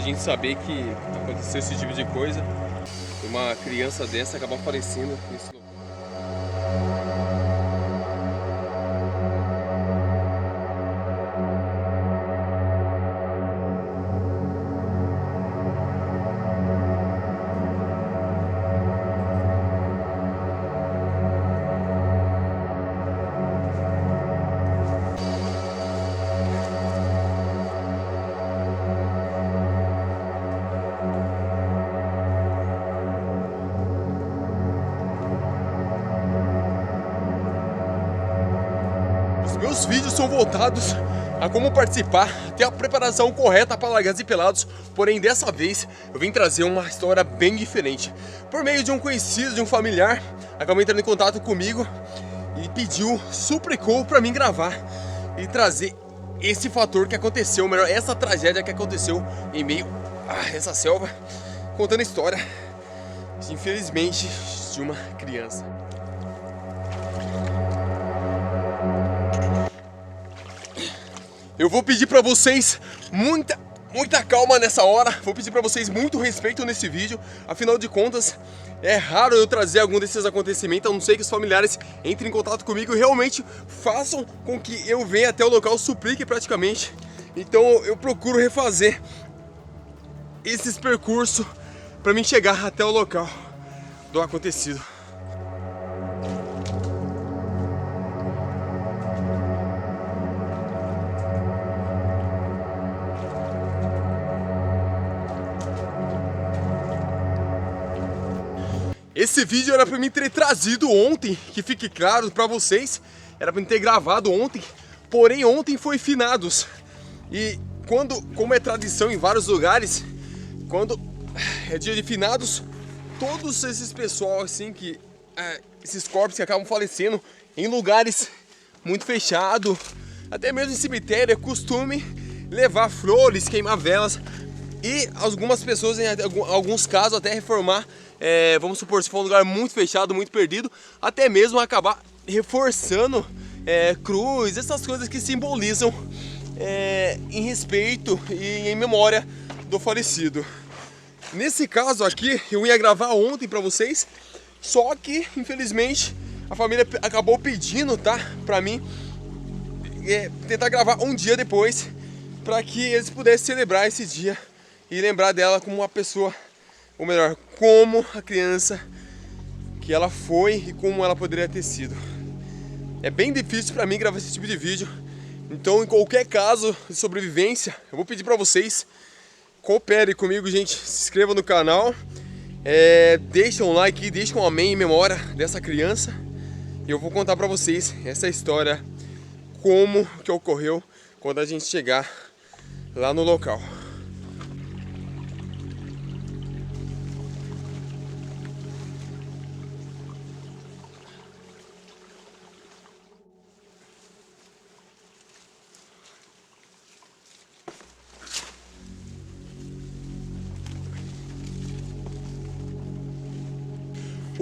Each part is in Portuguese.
a gente saber que aconteceu esse tipo de coisa, uma criança dessa acabar falecendo nesse local. Meus vídeos são voltados a como participar, ter a preparação correta para Largados e Pelados, porém dessa vez eu vim trazer uma história bem diferente. Por meio de um conhecido, de um familiar, acabou entrando em contato comigo e pediu, suplicou para mim gravar e trazer esse fator que aconteceu, melhor, essa tragédia que aconteceu em meio a essa selva, contando a história, infelizmente, de uma criança. Eu vou pedir pra vocês muita calma nessa hora, vou pedir pra vocês muito respeito nesse vídeo, afinal de contas, é raro eu trazer algum desses acontecimentos, a não ser que os familiares entrem em contato comigo e realmente façam com que eu venha até o local, suplique praticamente. Então eu procuro refazer esses percursos pra mim chegar até o local do acontecido. Esse vídeo era pra mim ter trazido ontem, que fique claro pra vocês, era pra mim ter gravado ontem, porém ontem foi finados. E como é tradição em vários lugares, quando é dia de finados, todos esses pessoal assim esses corpos que acabam falecendo em lugares muito fechados, até mesmo em cemitério, é costume levar flores, queimar velas e algumas pessoas, em alguns casos, até reformar. Vamos supor, se for um lugar muito fechado, muito perdido, até mesmo acabar reforçando cruz, essas coisas que simbolizam em respeito e em memória do falecido. Nesse caso aqui, eu ia gravar ontem pra vocês, só que infelizmente a família acabou pedindo, tá, pra mim tentar gravar um dia depois, pra que eles pudessem celebrar esse dia e lembrar dela como uma pessoa, ou melhor, como a criança que ela foi e como ela poderia ter sido. É bem difícil pra mim gravar esse tipo de vídeo, então em qualquer caso de sobrevivência, eu vou pedir pra vocês, coopere comigo, gente, se inscreva no canal, deixa um like, deixa um amém em memória dessa criança, e eu vou contar pra vocês essa história, como que ocorreu quando a gente chegar lá no local.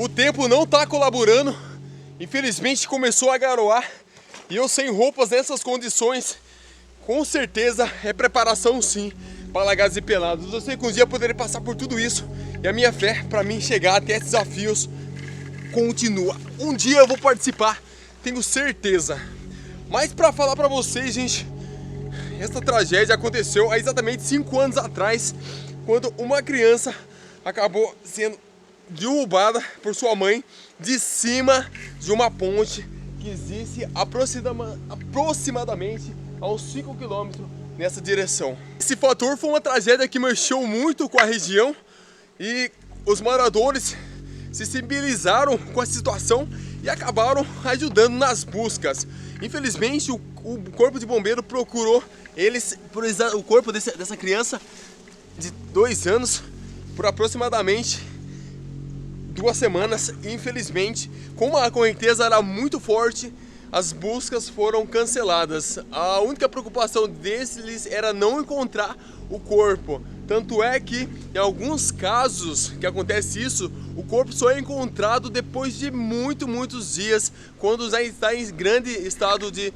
O tempo não tá colaborando, infelizmente começou a garoar e eu sem roupas nessas condições, com certeza é preparação sim para Largados e Pelados. Eu sei que um dia eu poderei passar por tudo isso e a minha fé para mim chegar até esses desafios continua. Um dia eu vou participar, tenho certeza. Mas para falar para vocês, gente, essa tragédia aconteceu há exatamente 5 anos atrás, quando uma criança acabou sendo derrubada por sua mãe de cima de uma ponte que existe aproximadamente a uns 5 km nessa direção. Esse fator foi uma tragédia que mexeu muito com a região e os moradores se sensibilizaram com a situação e acabaram ajudando nas buscas. Infelizmente o corpo de bombeiro procurou o corpo dessa criança de 2 anos por aproximadamente 2 semanas. Infelizmente, como a correnteza era muito forte, as buscas foram canceladas. A única preocupação deles era não encontrar o corpo. Tanto é que, em alguns casos que acontece isso, o corpo só é encontrado depois de muitos dias, quando já está em grande estado de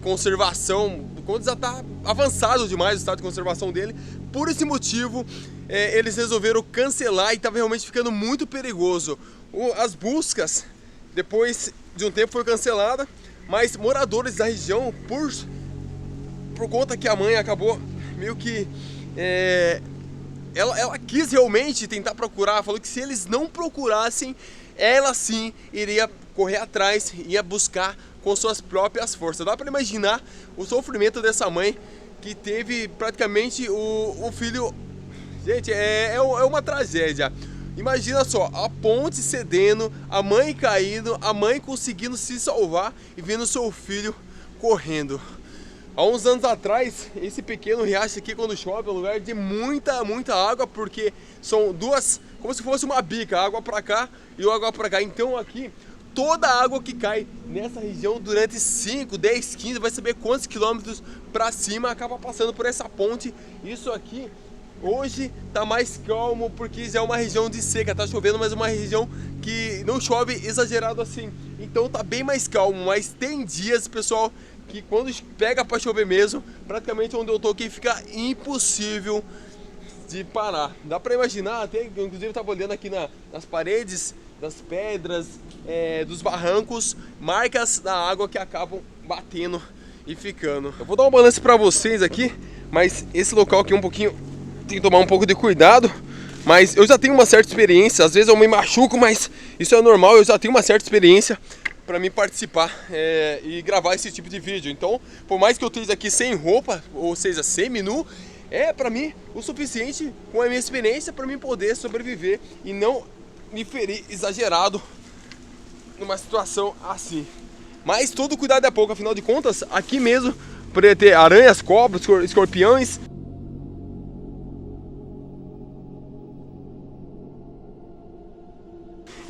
conservação, quando já está avançado demais o estado de conservação dele, por esse motivo, eles resolveram cancelar e estava realmente ficando muito perigoso. As buscas, depois de um tempo, foi cancelada, mas moradores da região, por conta que a mãe acabou meio que... Ela quis realmente tentar procurar, falou que se eles não procurassem, ela sim iria correr atrás, ia buscar com suas próprias forças. Dá para imaginar o sofrimento dessa mãe que teve praticamente o filho... Gente, é uma tragédia. Imagina só, a ponte cedendo, a mãe caindo, a mãe conseguindo se salvar e vendo seu filho correndo. Há uns anos atrás, esse pequeno riacho aqui, quando chove, é um lugar de muita água, porque são duas, como se fosse uma bica, água pra cá e água pra cá. Então aqui, toda a água que cai nessa região durante 5, 10, 15, vai saber quantos quilômetros pra cima, acaba passando por essa ponte. Isso aqui, hoje, tá mais calmo, porque já é uma região de seca, tá chovendo, mas é uma região que não chove exagerado assim. Então tá bem mais calmo, mas tem dias, pessoal, que quando pega para chover mesmo, praticamente onde eu tô aqui fica impossível de parar. Dá para imaginar, até inclusive eu tava olhando aqui nas paredes, das pedras, dos barrancos, marcas da água que acabam batendo e ficando. Eu vou dar um balanço para vocês aqui, mas esse local aqui é um pouquinho, tem que tomar um pouco de cuidado. Mas eu já tenho uma certa experiência, às vezes eu me machuco, mas isso é normal, eu já tenho uma certa experiência para mim participar e gravar esse tipo de vídeo. Então, por mais que eu esteja aqui sem roupa, ou seja, semi-nu, para mim o suficiente com a minha experiência para mim poder sobreviver e não me ferir exagerado numa situação assim. Mas todo cuidado é pouco, afinal de contas, aqui mesmo poderia ter aranhas, cobras, escorpiões.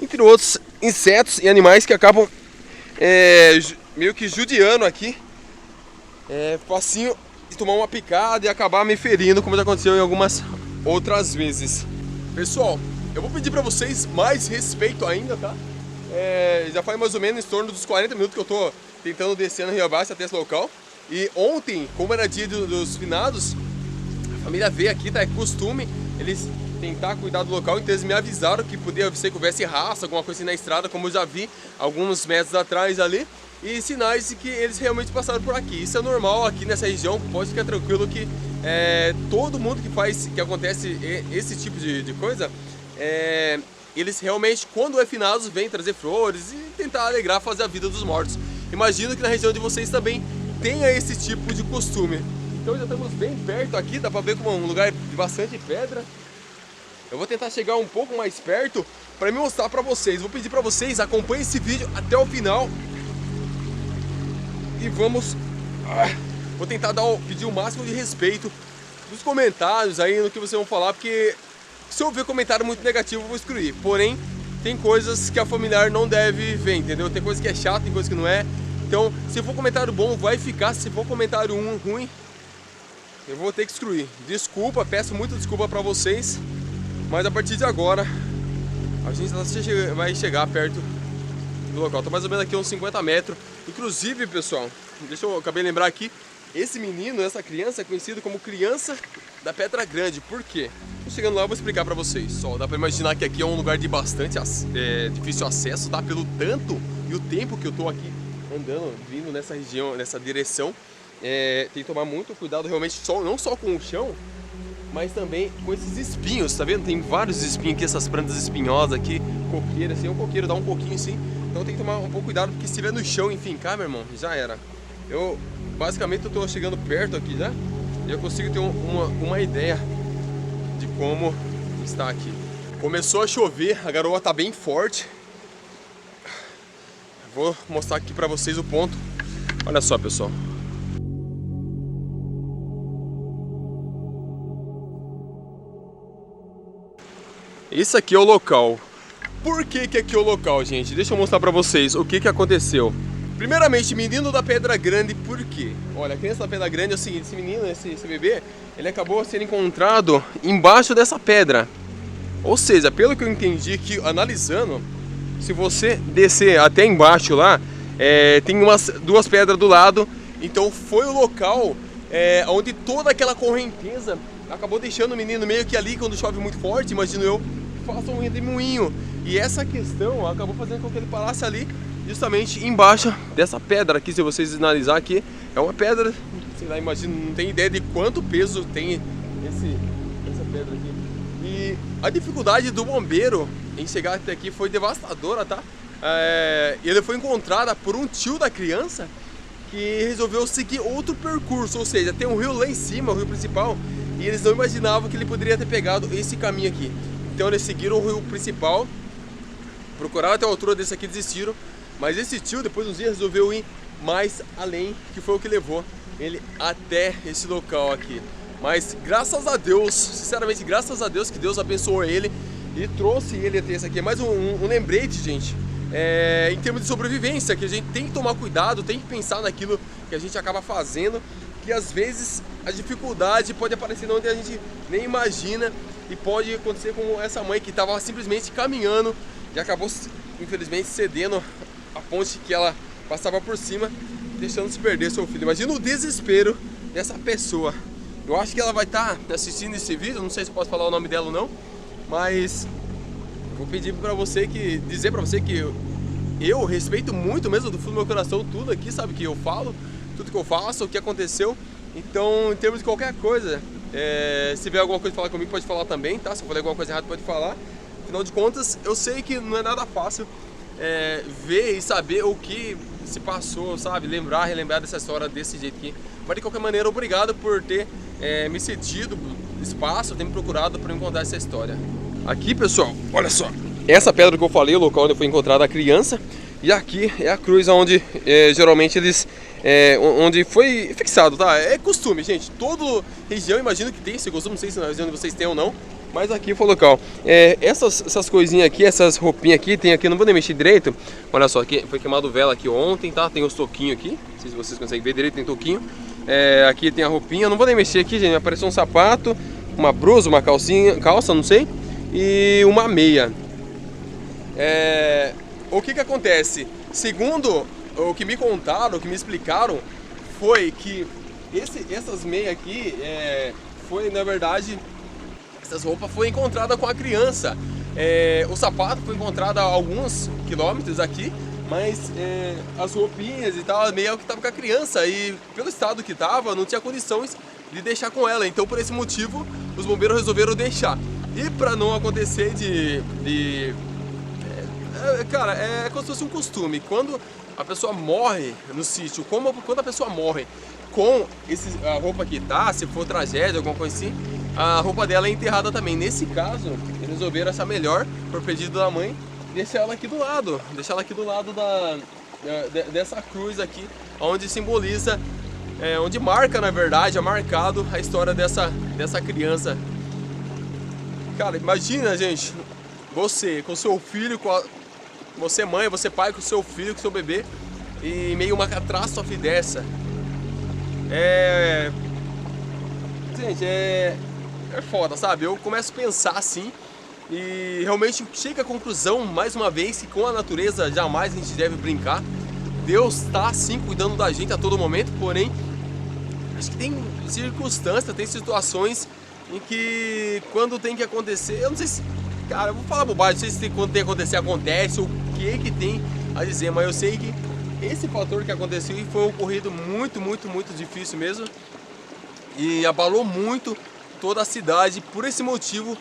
Entre outros insetos e animais que acabam meio que judiando aqui. Facinho de tomar uma picada e acabar me ferindo, como já aconteceu em algumas outras vezes. Pessoal, eu vou pedir pra vocês mais respeito ainda, tá? Já faz mais ou menos em torno dos 40 minutos que eu tô tentando descer no Rio Abaixo até esse local. E ontem, como era dia dos finados, a família veio aqui, tá? É costume eles tentar cuidar do local, então eles me avisaram que podia ser que houvesse raça, alguma coisa assim na estrada, como eu já vi alguns metros atrás ali, e sinais de que eles realmente passaram por aqui. Isso é normal aqui nessa região, pode ficar tranquilo que todo mundo que acontece esse tipo de coisa, eles realmente, quando é finados, vêm trazer flores e tentar alegrar, fazer a vida dos mortos. Imagino que na região de vocês também tenha esse tipo de costume. Então já estamos bem perto aqui, dá pra ver como é um lugar de bastante pedra. Eu vou tentar chegar um pouco mais perto para me mostrar para vocês. Vou pedir para vocês, acompanhem esse vídeo até o final. E vamos... Vou tentar pedir o máximo de respeito nos comentários aí, no que vocês vão falar, porque se eu ver comentário muito negativo eu vou excluir. Porém, tem coisas que a familiar não deve ver, entendeu? Tem coisa que é chata, tem coisa que não é. Então, se for comentário bom, vai ficar. Se for comentário ruim, eu vou ter que excluir. Desculpa, peço muita desculpa para vocês. Mas a partir de agora, a gente vai chegar perto do local. Tô mais ou menos aqui uns 50 metros. Inclusive, pessoal, acabei de lembrar aqui, esse menino, essa criança é conhecido como criança da Pedra Grande. Por quê? Tô chegando lá, eu vou explicar pra vocês. Só dá pra imaginar que aqui é um lugar de bastante difícil acesso, tá? Pelo tanto e o tempo que eu tô aqui andando, vindo nessa região, nessa direção. Tem que tomar muito cuidado realmente, não só com o chão, mas também com esses espinhos, tá vendo? Tem vários espinhos aqui, essas plantas espinhosas aqui, coqueiro, assim, um coqueiro dá um pouquinho assim, então tem que tomar um pouco cuidado, porque se estiver no chão e fincar, meu irmão, já era. Basicamente eu tô chegando perto aqui já, e eu consigo ter uma ideia de como está aqui. Começou a chover, a garoa tá bem forte. Vou mostrar aqui pra vocês o ponto. Olha só, pessoal. Esse aqui é o local. Por que aqui é o local, gente? Deixa eu mostrar pra vocês o que aconteceu. Primeiramente, menino da Pedra Grande, por quê? Olha, a criança da Pedra Grande é o seguinte, esse menino, esse bebê, ele acabou sendo encontrado embaixo dessa pedra. Ou seja, pelo que eu entendi aqui, analisando, se você descer até embaixo lá, tem duas pedras do lado, então foi o local onde toda aquela correnteza acabou deixando o menino meio que ali quando chove muito forte, imagino eu, faça um redemoinho. E essa questão acabou fazendo com que ele parasse ali, justamente embaixo dessa pedra aqui. Se vocês analisar aqui, é uma pedra, sei lá, imagino, não tem ideia de quanto peso tem essa pedra aqui. E a dificuldade do bombeiro em chegar até aqui foi devastadora, tá? Ele foi encontrado por um tio da criança que resolveu seguir outro percurso, ou seja, tem um rio lá em cima, o rio principal, e eles não imaginavam que ele poderia ter pegado esse caminho aqui. Então eles seguiram o rio principal, procuraram até a altura desse aqui, desistiram, mas esse tio depois de uns dias resolveu ir mais além, que foi o que levou ele até esse local aqui. Mas graças a Deus, sinceramente, graças a Deus que Deus abençoou ele e trouxe ele até esse aqui. É mais um lembrete, gente, em termos de sobrevivência, que a gente tem que tomar cuidado, tem que pensar naquilo que a gente acaba fazendo, que às vezes a dificuldade pode aparecer onde a gente nem imagina, e pode acontecer como essa mãe que estava simplesmente caminhando e acabou, infelizmente, cedendo a ponte que ela passava por cima, deixando se perder seu filho. Imagina o desespero dessa pessoa. Eu acho que ela vai estar assistindo esse vídeo, não sei se posso falar o nome dela ou não, mas vou pedir para você dizer para você que eu respeito muito mesmo do fundo do meu coração tudo aqui, sabe, que eu falo, tudo que eu faço, o que aconteceu. Então, em termos de qualquer coisa, se tiver alguma coisa pra falar comigo, pode falar também, tá? Se eu falei alguma coisa errada, pode falar. Afinal de contas, eu sei que não é nada fácil ver e saber o que se passou, sabe? Relembrar dessa história desse jeito aqui. Mas de qualquer maneira, obrigado por ter me cedido espaço, ter me procurado para me contar essa história. Aqui, pessoal, olha só. Essa pedra que eu falei, o local onde foi encontrada a criança. E aqui é a cruz onde geralmente eles... onde foi fixado, tá? É costume, gente. Toda região, imagino que tem esse costume. Não sei se na região de vocês tem ou não, mas aqui foi o local. Essas coisinhas aqui, essas roupinhas aqui, tem aqui, não vou nem mexer direito. Olha só, aqui foi queimado vela aqui ontem, tá? Tem os toquinhos aqui, não sei se vocês conseguem ver direito, tem toquinho. Aqui tem a roupinha, não vou nem mexer aqui, gente. Apareceu um sapato, uma blusa, uma calça, não sei, e uma meia. O que acontece? Segundo o que me contaram, o que me explicaram, foi que essas meias aqui, foi, na verdade, essas roupas foi encontrada com a criança. O sapato foi encontrado a alguns quilômetros aqui, mas as roupinhas e tal, a meia é o que estava com a criança, e pelo estado que estava, não tinha condições de deixar com ela. Então, por esse motivo, os bombeiros resolveram deixar. E para não acontecer cara, é como se fosse um costume. Quando a pessoa morre no sítio, quando a pessoa morre com a roupa que tá, se for tragédia, alguma coisa assim, a roupa dela é enterrada também. Nesse caso, eles resolveram achar melhor, por pedido da mãe, deixar ela aqui do lado dessa cruz aqui, onde simboliza, onde marca, na verdade, é marcado a história dessa criança. Cara, imagina, gente, você com seu filho, você mãe, você pai com seu filho, com seu bebê, e meio uma catástrofe dessa. Gente, é foda, sabe? Eu começo a pensar assim e realmente chego à conclusão, mais uma vez, que com a natureza jamais a gente deve brincar. Deus está sim cuidando da gente a todo momento, porém acho que tem circunstâncias, tem situações em que quando tem que acontecer, eu não sei se, cara, eu vou falar bobagem, não sei se quando tem que acontecer, acontece, o que tem a dizer, mas eu sei que esse fator que aconteceu foi um ocorrido muito, muito, muito difícil mesmo, e abalou muito toda a cidade. Por esse motivo,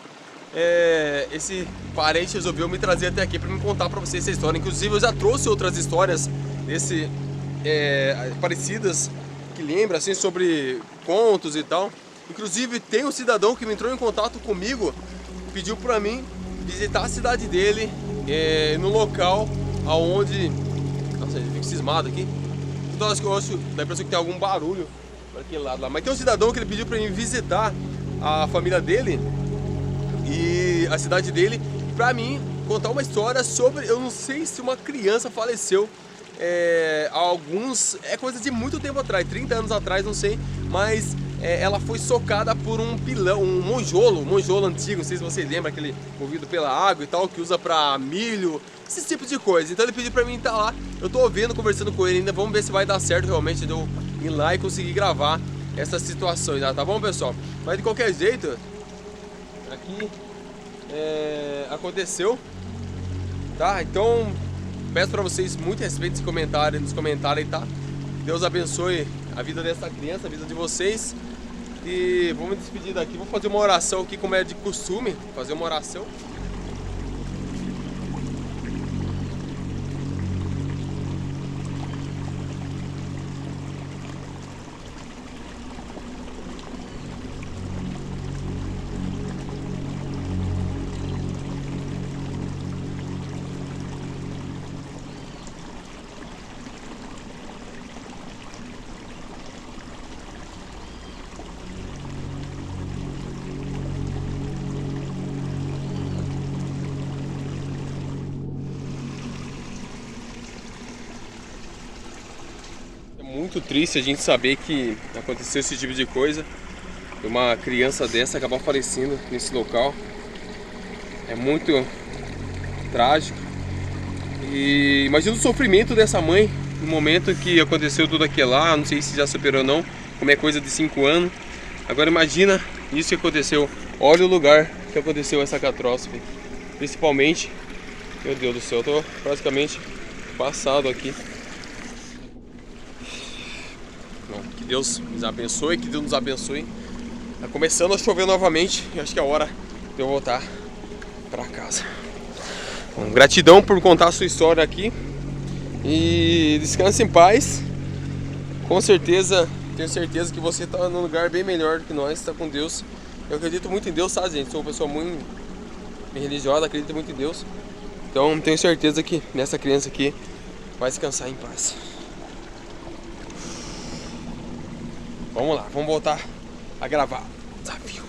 esse parente resolveu me trazer até aqui para me contar para vocês essa história. Inclusive eu já trouxe outras histórias parecidas, que lembram assim, sobre contos e tal. Inclusive tem um cidadão que me entrou em contato comigo, pediu para mim visitar a cidade dele, no local aonde... Nossa, eu fico cismado aqui. Toda vez que eu ouço, dá a impressão que tem algum barulho para aquele lado lá. Mas tem um cidadão que ele pediu para mim visitar a família dele e a cidade dele, para mim contar uma história sobre, eu não sei se uma criança faleceu, coisa de muito tempo atrás, 30 anos atrás, não sei, mas ela foi socada por um pilão, um monjolo antigo, não sei se vocês lembram, aquele movido pela água e tal, que usa pra milho, esse tipo de coisa. Então ele pediu pra mim estar lá, eu tô ouvindo, conversando com ele ainda, vamos ver se vai dar certo realmente de eu ir lá e conseguir gravar essas situações, tá bom, pessoal? Mas de qualquer jeito, aqui aconteceu, tá? Então peço pra vocês muito respeito nos comentários aí, tá? Deus abençoe a vida dessa criança, a vida de vocês. E vou me despedir daqui, vou fazer uma oração aqui como é de costume, fazer uma oração. Muito triste a gente saber que aconteceu esse tipo de coisa, uma criança dessa acabar falecendo nesse local. É muito trágico. E imagina o sofrimento dessa mãe no momento que aconteceu tudo aquilo lá. Não sei se já superou ou não, como é coisa de 5 anos. Agora imagina isso que aconteceu. Olha o lugar que aconteceu essa catástrofe. Principalmente, meu Deus do céu, eu tô praticamente passado aqui. Que Deus nos abençoe, que Deus nos abençoe. Tá começando a chover novamente e acho que é hora de eu voltar para casa. Bom, gratidão por contar a sua história aqui e descanse em paz. Com certeza, tenho certeza que você está num lugar bem melhor do que nós, está com Deus. Eu acredito muito em Deus, tá, gente? Sou uma pessoa muito religiosa, acredito muito em Deus. Então tenho certeza que nessa criança aqui vai descansar em paz. Vamos lá, vamos voltar a gravar. Desafio.